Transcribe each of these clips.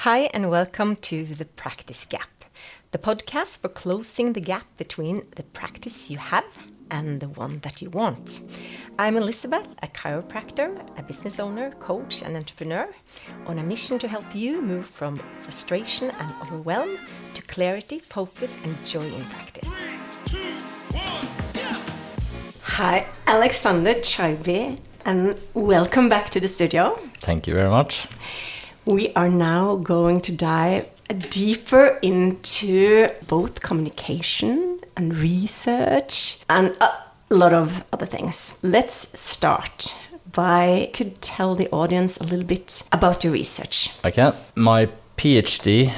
Hi and welcome to The Practice Gap, the podcast for closing the gap between the practice you have and the one that you want. I'm Elizabeth, a chiropractor, a business owner, coach and entrepreneur on a mission to help you move from frustration and overwhelm to clarity, focus and joy in practice. 3, 2, 1, yeah. Hi, Aleksander Chaibi, and welcome back to the studio. Thank you very much. We are now going to dive deeper into both communication and research and a lot of other things. Let's start by, could you tell the audience a little bit about your research? I can. My PhD,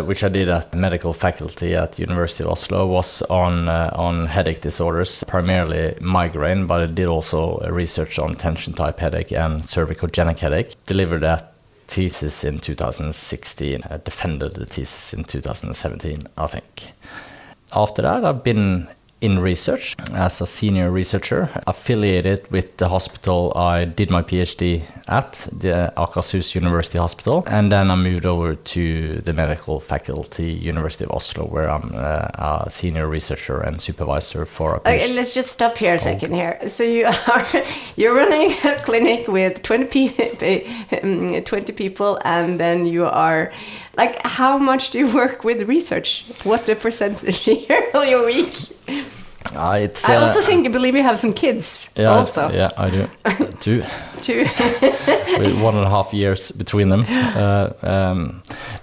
which I did at the medical faculty at University of Oslo, was on headache disorders, primarily migraine, but I did also research on tension-type headache and cervicogenic headache. Delivered that thesis in 2016. I defended the thesis in 2017, I think. After that, I've been in research as a senior researcher, affiliated with the hospital I did my PhD at, the Aas-Jakobsen University Hospital. And then I moved over to the medical faculty, University of Oslo, where I'm a senior reseacher and supervisor for a Okay, let's just stop here a second here. So you're running a clinic with 20 people, and then you are, like, how much do you work with research? What the percentage here of your week? I also believe you have some kids. Yeah, also. Yeah, I do. Two. With 1.5 years between them.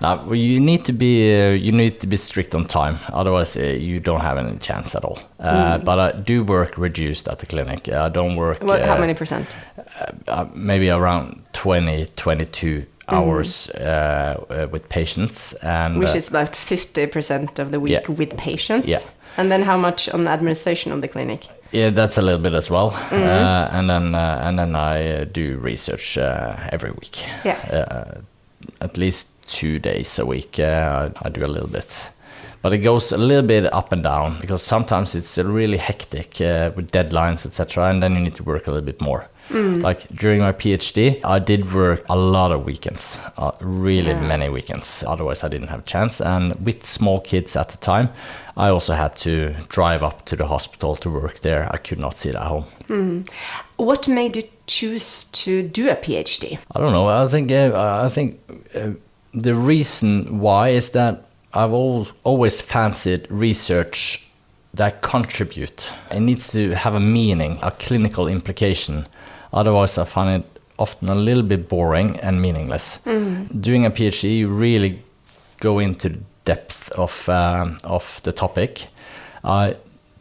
Now you need to be strict on time. Otherwise, you don't have any chance at all. But I do work reduced at the clinic. I don't work. How many percent? Maybe around 22 hours with patients, and which is about 50% of the week with patients. Yeah. And then how much on the administration of the clinic? Yeah, that's a little bit as well. And then I do research every week. Yeah. At least 2 days a week. I do a little bit. But it goes a little bit up and down because sometimes it's really hectic with deadlines, etc. And then you need to work a little bit more. Like during my PhD, I did work a lot of weekends, many weekends. Otherwise, I didn't have a chance. And with small kids at the time, I also had to drive up to the hospital to work there. I could not sit at home. What made you choose to do a PhD? I don't know. I think the reason why is that I've always fancied research that contribute. It needs to have a meaning, a clinical implication. Otherwise, I find it often a little bit boring and meaningless. Doing a PhD, you really go into the depth of the topic. I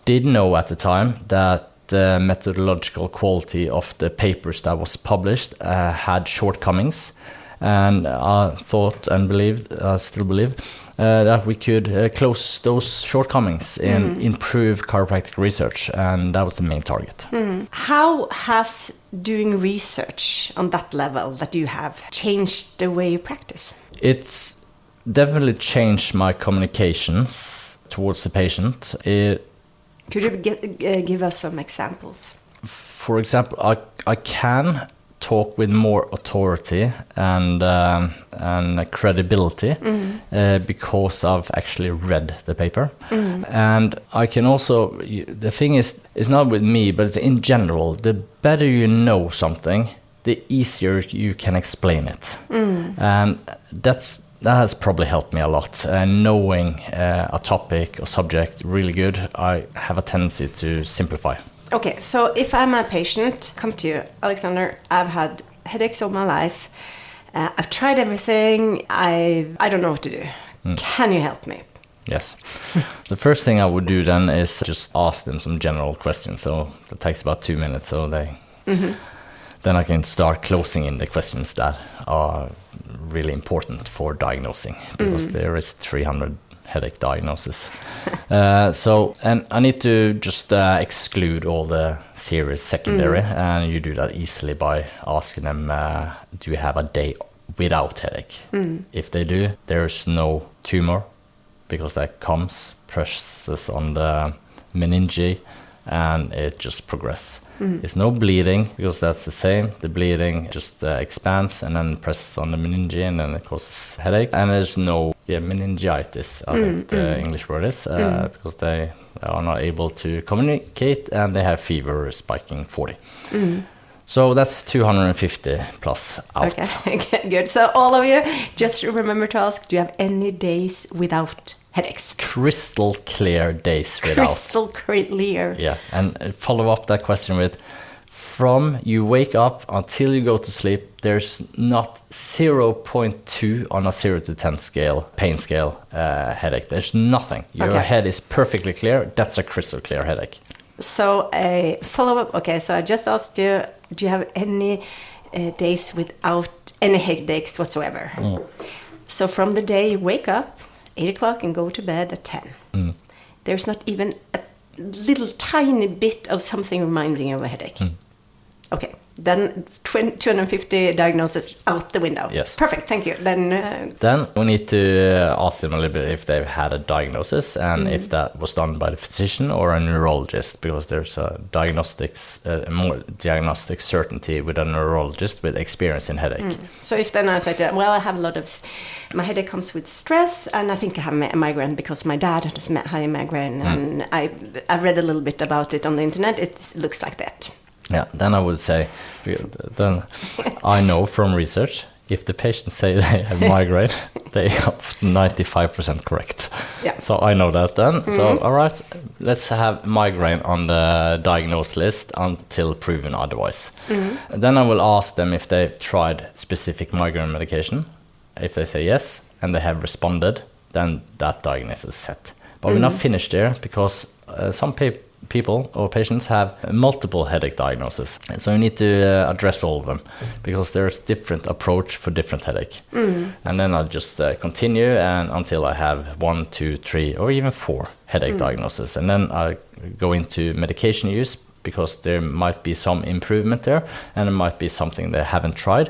did know at the time that the methodological quality of the papers that was published had shortcomings. And I thought and believed, I still believe, that we could close those shortcomings and improve chiropractic research, and that was the main target. How has doing research on that level that you have changed the way you practice? It's definitely changed my communications towards the patient. Could you give us some examples? For example, I can talk with more authority and credibility because I've actually read the paper. And I can also, the thing is, it's not with me, but it's in general, the better you know something, the easier you can explain it. And that has probably helped me a lot. Knowing a topic or subject really good, I have a tendency to simplify. Okay, so if I'm a patient, come to you, Aleksander, I've had headaches all my life. I've tried everything. I don't know what to do. Can you help me? Yes. The first thing I would do then is just ask them some general questions. So that takes about 2 minutes. So then I can start closing in the questions that are really important for diagnosing, because there is 300 headache diagnoses. And I need to just exclude all the serious secondary, and you do that easily by asking them, do you have a day without headache? If they do, there's no tumor, because that presses on the meninge, and it just progresses. There's no bleeding because that's the same. The bleeding just expands and then presses on the meninge and then it causes headache. And there's no meningitis, I think the English word is, because they are not able to communicate and they have fever spiking 40. So that's 250 plus out. Okay, good. So all of you, just remember to ask, do you have any days without headaches? Crystal clear days without. Crystal clear. Yeah, and follow up that question with, from you wake up until you go to sleep, there's not 0.2 on a 0 to 10 scale, pain scale headache. There's nothing. Your head is perfectly clear. That's a crystal clear headache. So a follow-up, okay, so I just asked you, do you have any days without any headaches whatsoever? So from the day you wake up, 8 o'clock and go to bed at 10, there's not even a little tiny bit of something reminding you of a headache. Okay, then 250 diagnoses out the window. Yes. Perfect, thank you. Then we need to ask them a little bit if they've had a diagnosis and if that was done by the physician or a neurologist, because there's a more diagnostic certainty with a neurologist with experience in headache. So if then I say, well, I have my headache comes with stress and I think I have a migraine because my dad has a migraine and I've read a little bit about it on the internet, it looks like that. Yeah, then I would say, then I know from research, if the patients say they have migraine, they are 95% correct. Yeah. So I know that then. So, all right, let's have migraine on the diagnosed list until proven otherwise. Then I will ask them if they've tried specific migraine medication. If they say yes, and they have responded, then that diagnosis is set. But we're not finished there, because some people or patients have multiple headache diagnoses. So you need to address all of them, because there's different approach for different headache. And then I'll just continue and until I have 1, 2, 3, or even 4 headache diagnoses. And then I go into medication use, because there might be some improvement there, and it might be something they haven't tried,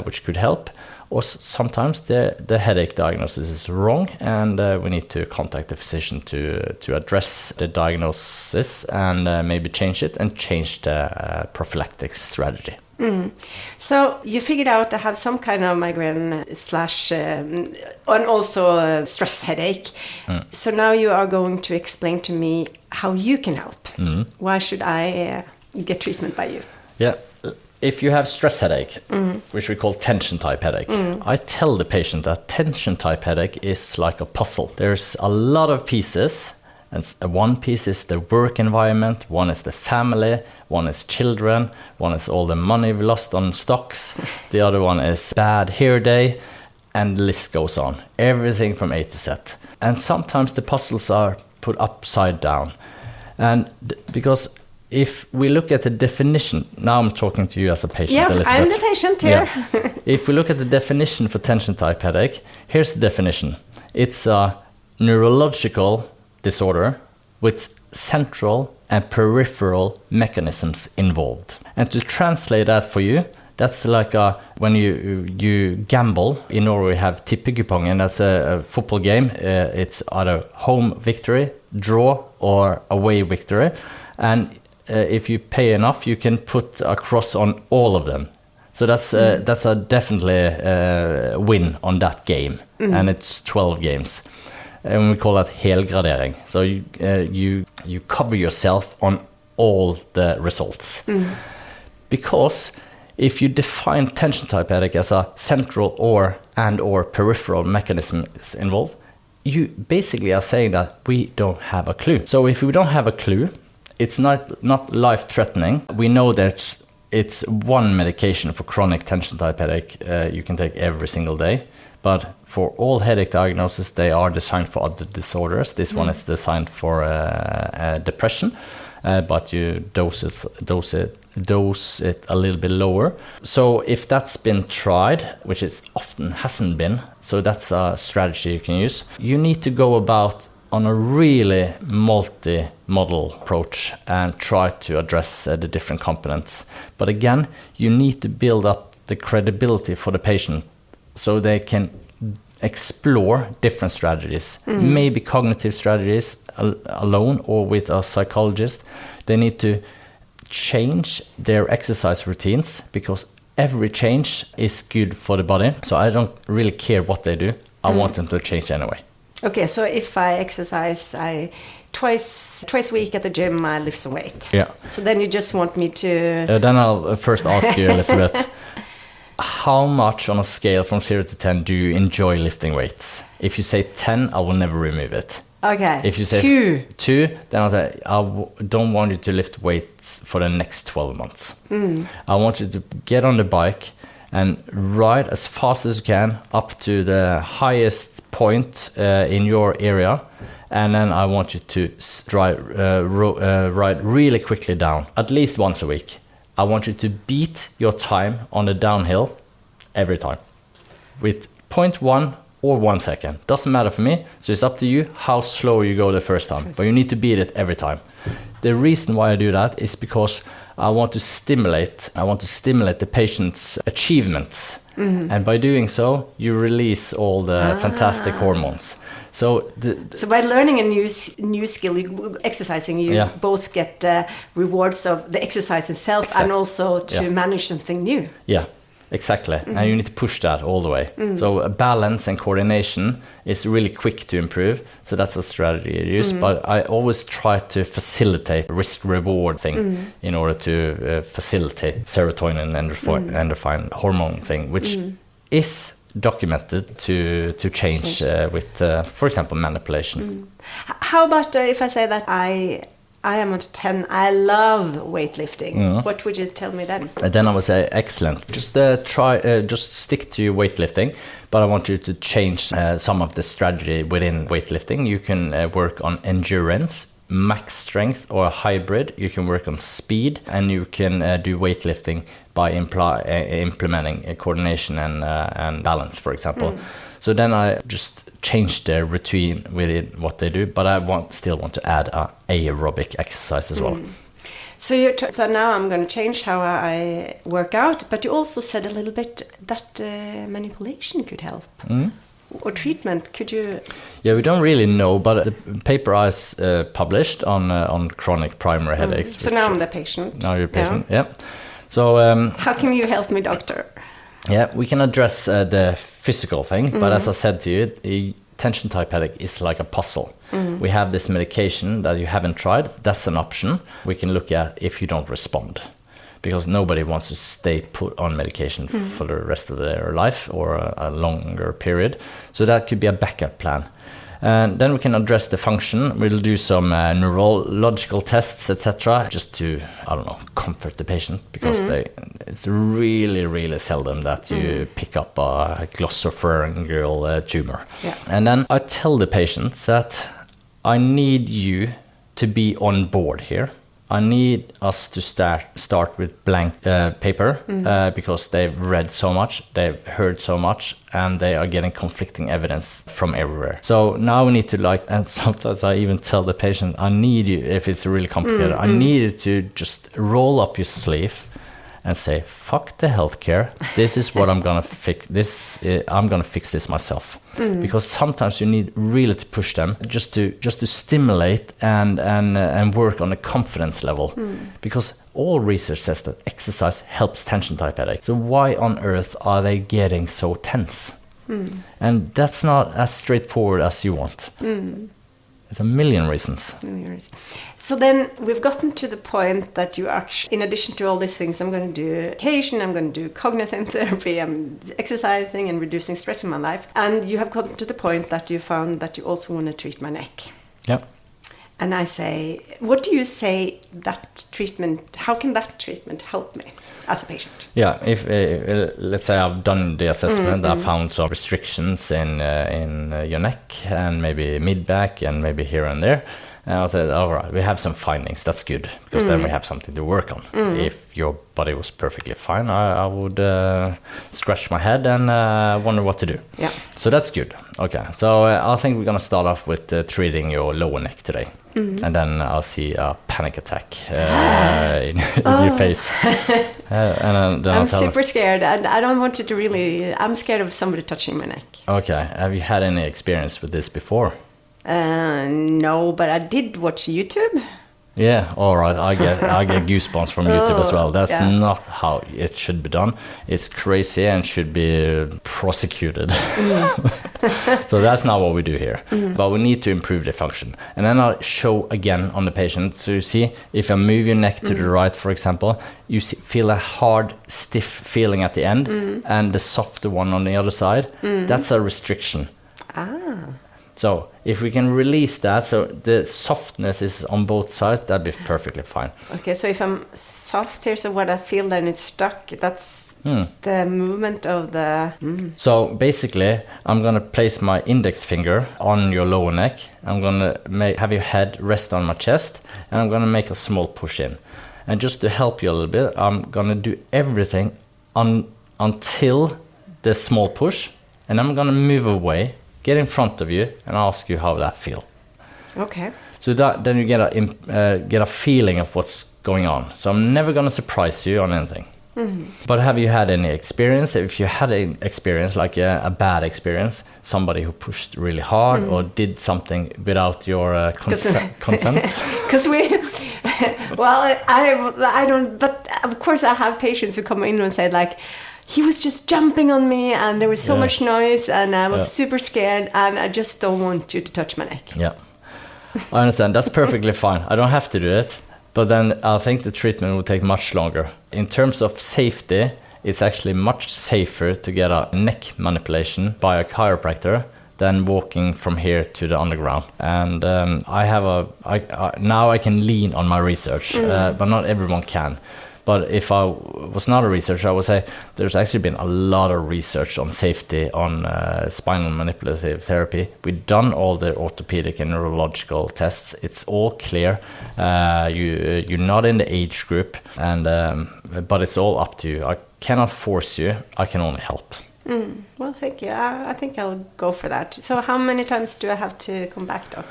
which could help. Or sometimes the headache diagnosis is wrong, and we need to contact the physician to address the diagnosis and maybe change it and change the prophylactic strategy. So you figured out to have some kind of migraine slash and also stress headache. So now you are going to explain to me how you can help. Why should I get treatment by you? Yeah. If you have stress headache, which we call tension type headache, I tell the patient that tension type headache is like a puzzle. There's a lot of pieces, and one piece is the work environment, one is the family, one is children, one is all the money we lost on stocks, the other one is bad hair day, and the list goes on. Everything from A to Z. And sometimes the puzzles are put upside down. And because if we look at the definition, now I'm talking to you as a patient, Elizabeth. I'm the patient here. Yeah. If we look at the definition for tension type headache, here's the definition. It's a neurological disorder with central and peripheral mechanisms involved. And to translate that for you, that's like when you gamble. In Norway we have tippekupongen, that's a football game. It's either home victory, draw, or away victory. And if you pay enough, you can put a cross on all of them. So that's a definitely win on that game, and it's 12 games, and we call that helgradering. So you cover yourself on all the results, because if you define tension type headache as a central or peripheral mechanism is involved, you basically are saying that we don't have a clue. So if we don't have a clue, it's not life-threatening. We know that it's one medication for chronic tension type headache you can take every single day. But for all headache diagnoses, they are designed for other disorders. This one is designed for depression, but you dose it a little bit lower. So if that's been tried, which it often hasn't been, so that's a strategy you can use. You need to go about on a really multi-model approach and try to address the different components. But again, you need to build up the credibility for the patient so they can explore different strategies, maybe cognitive strategies alone or with a psychologist. They need to change their exercise routines, because every change is good for the body. So I don't really care what they do. I want them to change anyway. Okay, so if I exercise, twice a week at the gym, I lift some weight. Yeah. So then you just want me to... Then I'll first ask you, Elizabeth, how much on a scale from 0 to 10 do you enjoy lifting weights? If you say 10, I will never remove it. Okay, If you say 2, then I'll say, don't want you to lift weights for the next 12 months. I want you to get on the bike and ride as fast as you can up to the highest point in your area. And then I want you to ride really quickly down, at least once a week. I want you to beat your time on the downhill every time with 0.1 or 1 second. Doesn't matter for me. So it's up to you how slow you go the first time. But you need to beat it every time. The reason why I do that is because I want to stimulate the patient's achievements. And by doing so, you release all the fantastic hormones. So by learning a new skill, exercising, you both get rewards of the exercise itself and also to manage something new. Yeah, exactly. And you need to push that all the way. So balance and coordination is really quick to improve. So that's a strategy I use. But I always try to facilitate risk-reward thing in order to facilitate serotonin and endorphin hormone thing, which is documented to change with, for example, manipulation. How about if I say that I am at 10, I love weightlifting. What would you tell me then? Then I would say, excellent. Just just stick to weightlifting, but I want you to change some of the strategy within weightlifting. You can work on endurance, max strength, or a hybrid. You can work on speed, and you can do weightlifting by implementing coordination and balance, for example. So then I just change their routine within what they do, but I still want to add aerobic exercise as well. So so now I'm going to change how I work out, but you also said a little bit that manipulation could help. Or treatment, could you? Yeah, we don't really know, but the paper I published on chronic primary headaches. So now I'm the patient. Now you're a patient, yeah. So how can you help me, doctor? Yeah, we can address the physical thing, but as I said to you, a tension type headache is like a puzzle. We have this medication that you haven't tried. That's an option we can look at if you don't respond, because nobody wants to stay put on medication for the rest of their life or a longer period. So that could be a backup plan. And then we can address the function. We'll do some neurological tests, etc., just to, I don't know, comfort the patient, because it's really, really seldom that you pick up a glossopharyngeal tumor. Yeah. And then I tell the patient that I need you to be on board here. I need us to start with blank paper because they've read so much, they've heard so much, and they are getting conflicting evidence from everywhere. So now we need to and sometimes I even tell the patient, I need you, if it's really complicated, I need you to just roll up your sleeve and say, fuck the healthcare. This is what I'm gonna fix. I'm gonna fix this myself. Because sometimes you need really to push them just to stimulate and work on a confidence level. Because all research says that exercise helps tension type headache. So why on earth are they getting so tense? And that's not as straightforward as you want. There's a million reasons. So then we've gotten to the point that you actually, in addition to all these things, I'm going to do education, I'm going to do cognitive therapy, I'm exercising and reducing stress in my life. And you have gotten to the point that you found that you also want to treat my neck. Yeah. And I say, what do you say that treatment, how can that treatment help me as a patient? Yeah, if let's say I've done the assessment, I found some restrictions in your neck and maybe mid-back and maybe here and there. And I said, all right, we have some findings, that's good, because then we have something to work on. If your body was perfectly fine, I would scratch my head and wonder what to do. Yeah. So that's good. Okay, so I think we're going to start off with treating your lower neck today. And then I'll see a panic attack in your face. And then I'm super scared, and I don't want you to really... I'm scared of somebody touching my neck. Okay, have you had any experience with this before? No, but I did watch YouTube. Yeah, all right. I get goosebumps from YouTube as well. That's yeah. not how it should be done. It's crazy and should be prosecuted. So that's not what we do here. But we need to improve the function. And then I'll show again on the patient. So you see, if I move your neck to the right, for example, you feel a hard, stiff feeling at the end, and the softer one on the other side. That's a restriction. So if we can release that, so the softness is on both sides, that'd be perfectly fine. Okay, so if I'm soft here, so what I feel then it's stuck, that's the movement of the... So basically, I'm going to place my index finger on your lower neck. I'm going to have your head rest on my chest, and I'm going to make a small push in. And just to help you a little bit, I'm going to do everything until the small push, and I'm going to move away, get in front of you, and ask you how that feels. Okay. So then you get a feeling of what's going on. So I'm never going to surprise you on anything. But have you had any experience? If you had an experience, like a bad experience, somebody who pushed really hard or did something without your consent? Because well, I don't, but of course I have patients who come in and say like, he was just jumping on me and there was so much noise and I was super scared and I just don't want you to touch my neck. Yeah, I understand. That's perfectly fine. I don't have to do it. But then I think the treatment will take much longer. In terms of safety, it's actually much safer to get a neck manipulation by a chiropractor than walking from here to the underground. And now I can lean on my research, but not everyone can. But if I was not a researcher, I would say there's actually been a lot of research on safety on spinal manipulative therapy. We've done all the orthopedic and neurological tests. It's all clear. You're not in the age group, and but it's all up to you. I cannot force you. I can only help. Well, thank you. I think I'll go for that. So how many times do I have to come back, Doc?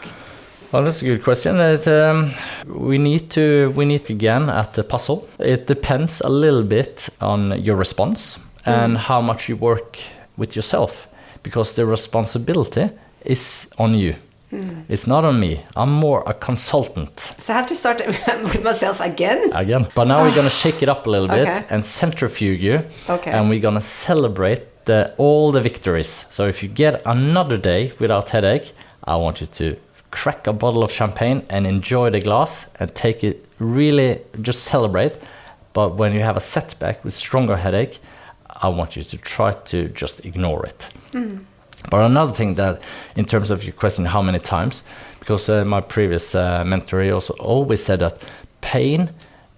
Well, that's a good question. We need to again at the puzzle. It depends a little bit on your response and how much you work with yourself, because the responsibility is on you. It's not on me. I'm more a consultant. So I have to start with myself again? Again. But now we're going to shake it up a little bit and centrifuge you. Okay. And we're going to celebrate all the victories. So if you get another day without headache, I want you to crack a bottle of champagne and enjoy the glass and take it, really just celebrate. But when you have a setback with stronger headache, I want you to try to just ignore it. But another thing that, in terms of your question, how many times, because my previous mentor also always said that pain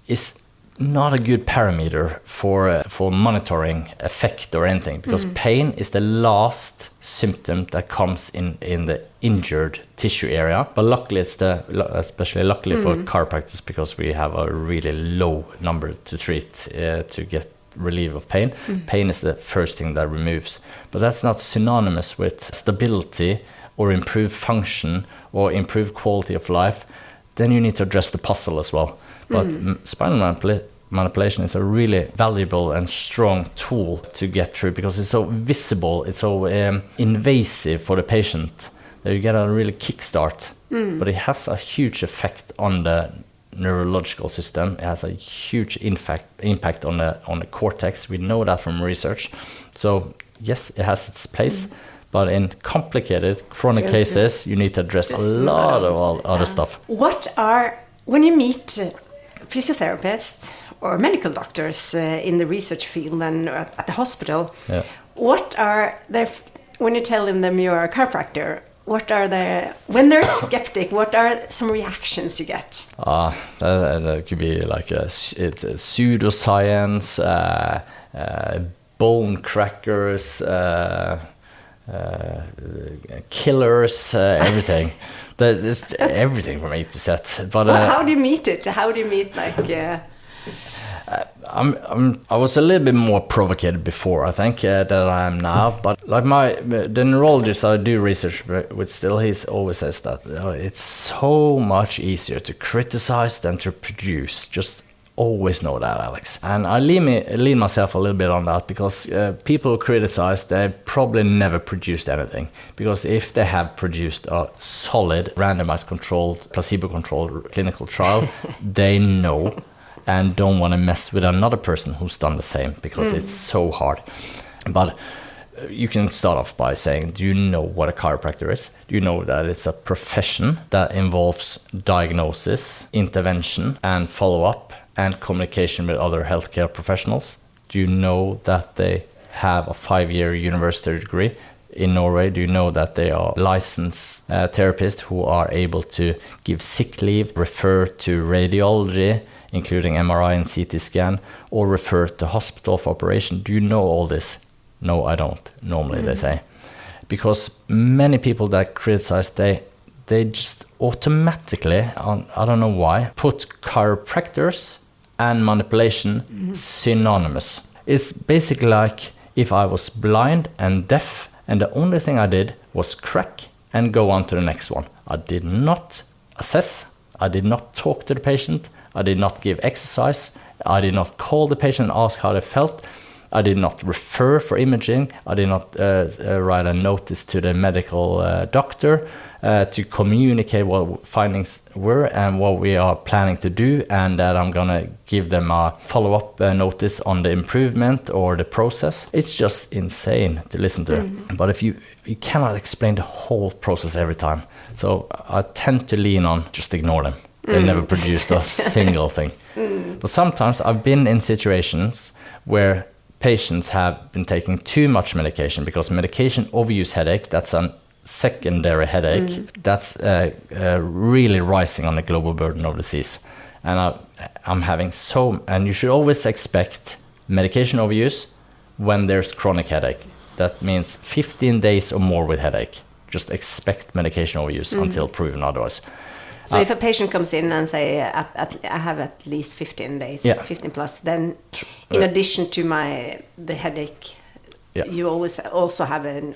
is not a good parameter for monitoring effect or anything, because pain is the last symptom that comes in the injured tissue area. But luckily, especially luckily for chiropractors, because we have a really low number to treat to get relief of pain. Pain is the first thing that removes, but that's not synonymous with stability or improved function or improved quality of life. Then you need to address the puzzle as well. But spinal manipulation is a really valuable and strong tool to get through, because it's so visible, it's so invasive for the patient that you get a really kickstart. But it has a huge effect on the neurological system. It has a huge impact on the cortex. We know that from research. So yes, it has its place, but in complicated chronic cases, you need to address a lot of other stuff. When you meet physiotherapists or medical doctors in the research field and at the hospital, what are their, when you tell them you're a chiropractor, what are their, when they're skeptic, what are some reactions you get? That could be like it's pseudoscience, bone crackers, killers, everything. There's everything from A to Z. But how do you meet it? How do you meet I was a little bit more provocated before, I think, than I am now. But like the neurologist I do research with still, he always says that it's so much easier to criticize than to produce. Just always know that, Alex. And I lean myself a little bit on that because people who criticize, they probably never produced anything. Because if they have produced a solid, randomized controlled, placebo-controlled clinical trial, they know and don't want to mess with another person who's done the same because it's so hard. But you can start off by saying, do you know what a chiropractor is? Do you know that it's a profession that involves diagnosis, intervention, and follow-up, and communication with other healthcare professionals? Do you know that they have a 5-year university degree in Norway? Do you know that they are licensed therapists who are able to give sick leave, refer to radiology, including MRI and CT scan, or refer to hospital for operation? Do you know all this? No, I don't, normally they say. Because many people that criticize, they just automatically, I don't know why, put chiropractors and manipulation synonymous. It's basically like if I was blind and deaf and the only thing I did was crack and go on to the next one. I did not assess, I did not talk to the patient, I did not give exercise, I did not call the patient and ask how they felt, I did not refer for imaging, I did not write a notice to the medical doctor to communicate what findings were and what we are planning to do, and that I'm gonna give them a follow-up notice on the improvement or the process. It's just insane to listen to. But if you cannot explain the whole process every time, so I tend to lean on just ignore them. They never produced a single thing. But sometimes I've been in situations where patients have been taking too much medication, because medication overuse headache, that's a secondary headache, that's really rising on the global burden of disease. And I'm having and you should always expect medication overuse when there's chronic headache. That means 15 days or more with headache. Just expect medication overuse until proven otherwise. So if a patient comes in and say, I have at least 15 days, 15 plus, then in addition to the headache, you always also have an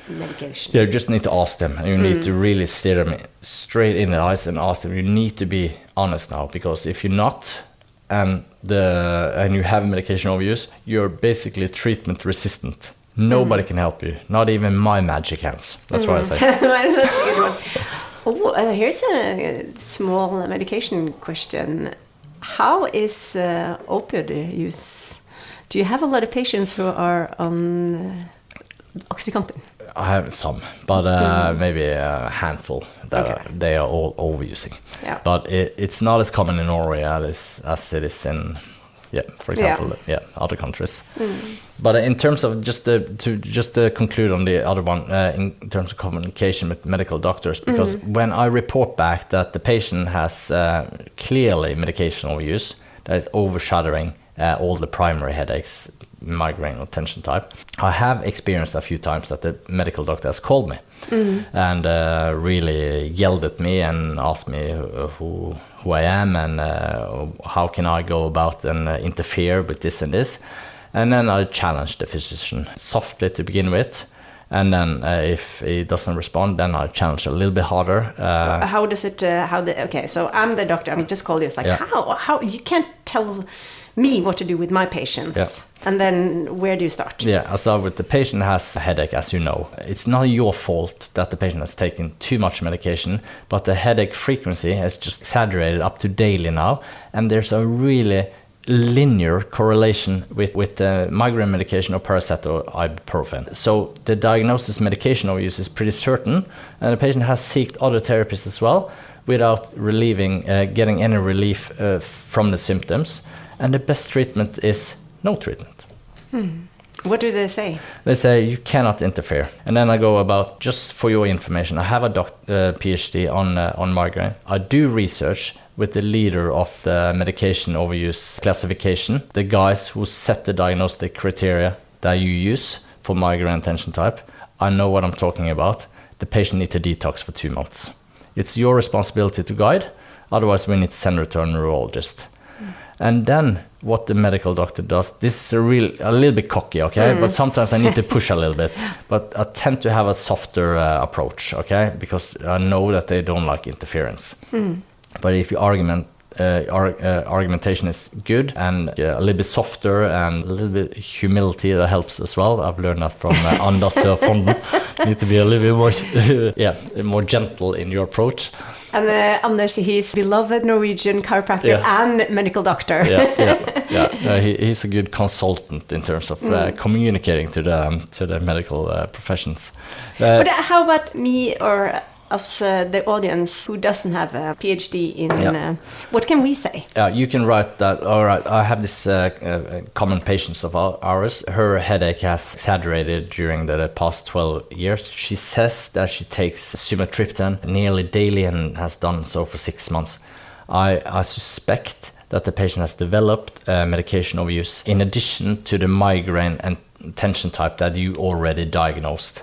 medication. Yeah, you just need to ask them. You need to really stare them straight in the eyes and ask them. You need to be honest now, because if you're not, and you have medication overuse, you're basically treatment resistant. Nobody can help you, not even my magic hands. That's what I say. That's a good one. Oh, here's a small medication question. How is opioid use? Do you have a lot of patients who are on Oxycontin? I have some, but maybe a handful that they are all overusing. Yeah. But it's not as common in Norway as it is in, for example, other countries. But in terms of to conclude on the other one, in terms of communication with medical doctors, because when I report back that the patient has clearly medication overuse that is overshadowing all the primary headaches, migraine or tension type, I have experienced a few times that the medical doctor has called me and really yelled at me and asked me who I am and how can I go about and interfere with this and this. And then I challenge the physician softly to begin with. And then if he doesn't respond, then I challenge a little bit harder. How does it, okay, so I'm the doctor, I'm just called you, it's like, how, you can't tell me what to do with my patients. Yeah. And then where do you start? Yeah, I start with the patient has a headache, as you know. It's not your fault that the patient has taken too much medication, but the headache frequency has just exaggerated up to daily now. And there's a really linear correlation with migraine medication or paracetamol or ibuprofen. So the diagnosis medication overuse is pretty certain, and the patient has sought other therapies as well without getting any relief from the symptoms. And the best treatment is no treatment. What do they say? They say you cannot interfere. And then I go about, just for your information, I have a PhD on migraine. I do research with the leader of the medication overuse classification, the guys who set the diagnostic criteria that you use for migraine tension type. I know what I'm talking about. The patient needs to detox for 2 months. It's your responsibility to guide. Otherwise, we need to send her to a neurologist. And then what the medical doctor does, this is a little bit cocky, okay? But sometimes I need to push a little bit. But I tend to have a softer approach, okay? Because I know that they don't like interference. But if you argumentation is good, and a little bit softer and a little bit humility that helps as well. I've learned that from Anders Fonden. You need to be a little bit more, more gentle in your approach. And Anders, he's beloved Norwegian chiropractor and medical doctor. He's a good consultant in terms of communicating to the medical professions. But how about me or us, the audience who doesn't have a PhD in what can we say? You can write that, all right, I have this common patient of ours. Her headache has exaggerated during the past 12 years. She says that she takes sumatriptan nearly daily and has done so for 6 months. I suspect that the patient has developed medication overuse in addition to the migraine and tension type that you already diagnosed.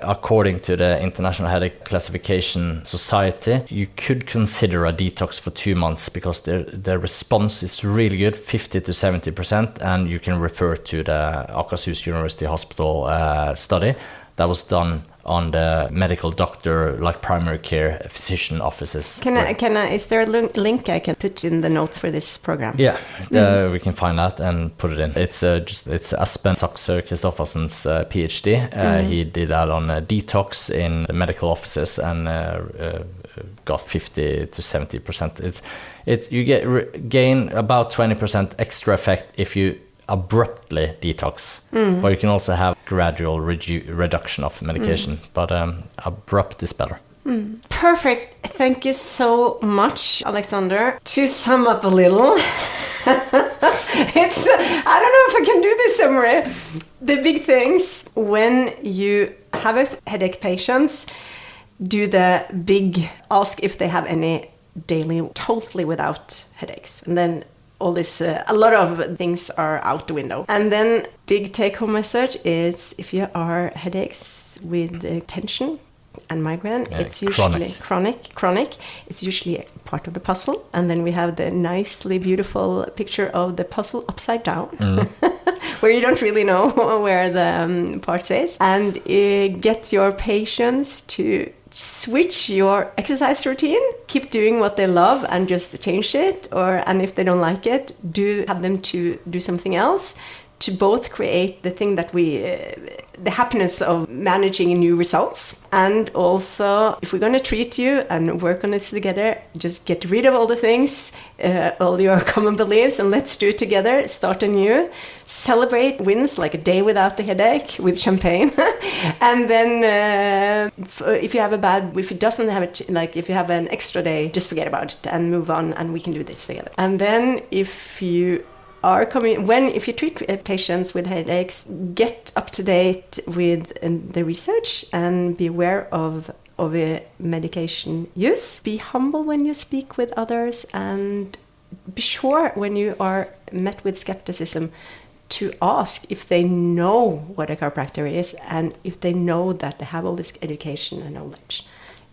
According to the International Headache Classification Society, you could consider a detox for 2 months because the response is really good, 50 to 70%, and you can refer to the Aas-Jakobsen University Hospital study that was done on the medical doctor, like primary care physician offices. Is there a link I can put in the notes for this program? Yeah, we can find that and put it in. It's Espen Saxø Kristoffersen's PhD. He did that on detox in the medical offices and got 50 to 70%. You gain about 20% extra effect if you abruptly detox, but you can also have gradual reduction of medication, but abrupt is better. Perfect. Thank you so much, Aleksander. To sum up a little, I don't know if I can do this summary. The big things when you have a headache patients, do the big ask if they have any daily totally without headaches, and then all this, a lot of things are out the window. And then big take-home message is if you are headaches with tension and migraine, it's usually chronic. It's usually part of the puzzle. And then we have the nicely beautiful picture of the puzzle upside down, where you don't really know where the part is. And get your patients to switch your exercise routine, keep doing what they love and just change it, and if they don't like it, have them to do something else, to both create the thing that the happiness of managing new results, and also if we're going to treat you and work on it together, just get rid of all the things, all your common beliefs, and let's do it together. Start anew, celebrate wins like a day without the headache with champagne, and then if you have an extra day, just forget about it and move on, and we can do this together. And then if you treat patients with headaches, get up to date with the research and be aware of medication use. Be humble when you speak with others, and be sure when you are met with skepticism to ask if they know what a chiropractor is and if they know that they have all this education and knowledge.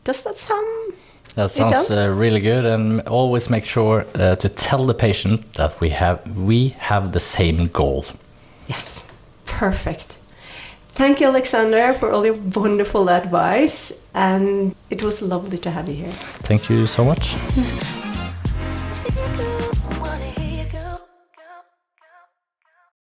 Does that sound... That sounds really good, and always make sure to tell the patient that we have the same goal. Yes, perfect. Thank you, Aleksander, for all your wonderful advice, and it was lovely to have you here. Thank you so much.